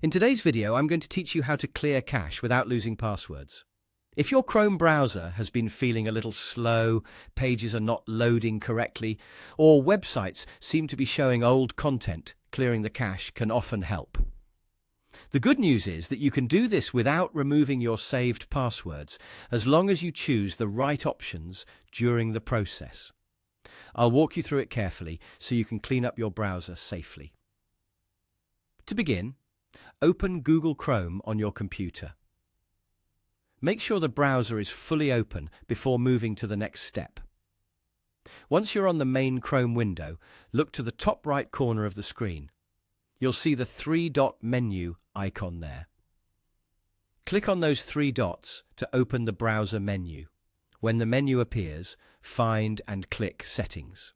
In today's video, I'm going to teach you how to clear cache without losing passwords. If your Chrome browser has been feeling a little slow, pages are not loading correctly, or websites seem to be showing old content, clearing the cache can often help. The good news is that you can do this without removing your saved passwords, as long as you choose the right options during the process. I'll walk you through it carefully so you can clean up your browser safely. To begin, open Google Chrome on your computer. Make sure the browser is fully open before moving to the next step. Once you're on the main Chrome window, look to the top right corner of the screen. You'll see the three-dot menu icon there. Click on those three dots to open the browser menu. When the menu appears, find and click Settings.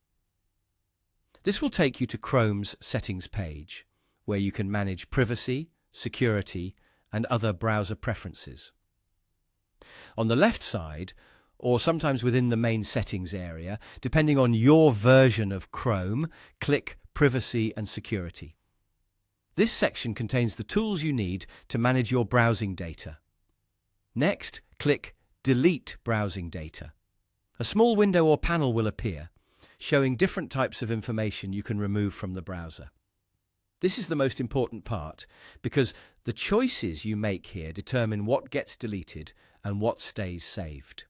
This will take you to Chrome's Settings page, where you can manage privacy, security, and other browser preferences. On the left side, or sometimes within the main settings area, depending on your version of Chrome, click Privacy and Security. This section contains the tools you need to manage your browsing data. Next, click Delete Browsing Data. A small window or panel will appear, showing different types of information you can remove from the browser. This is the most important part, because the choices you make here determine what gets deleted and what stays saved.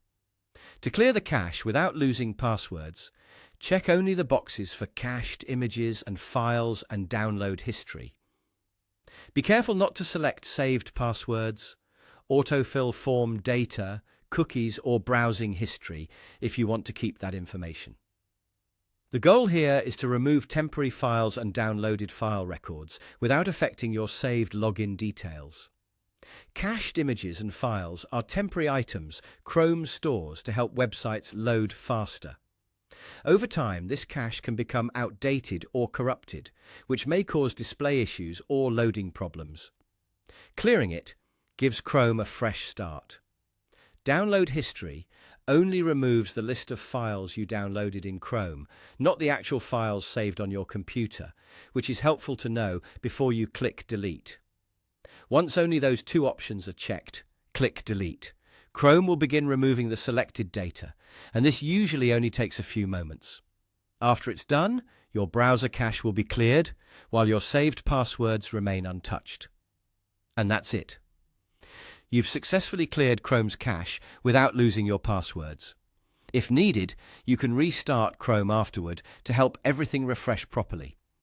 To clear the cache without losing passwords, check only the boxes for cached images and files and download history. Be careful not to select saved passwords, autofill form data, cookies, or browsing history if you want to keep that information. The goal here is to remove temporary files and downloaded file records without affecting your saved login details. Cached images and files are temporary items Chrome stores to help websites load faster. Over time, this cache can become outdated or corrupted, which may cause display issues or loading problems. Clearing it gives Chrome a fresh start. Download history only removes the list of files you downloaded in Chrome, not the actual files saved on your computer, which is helpful to know before you click Delete. Once only those two options are checked, click Delete. Chrome will begin removing the selected data, and this usually only takes a few moments. After it's done, your browser cache will be cleared, while your saved passwords remain untouched. And that's it. You've successfully cleared Chrome's cache without losing your passwords. If needed, you can restart Chrome afterward to help everything refresh properly.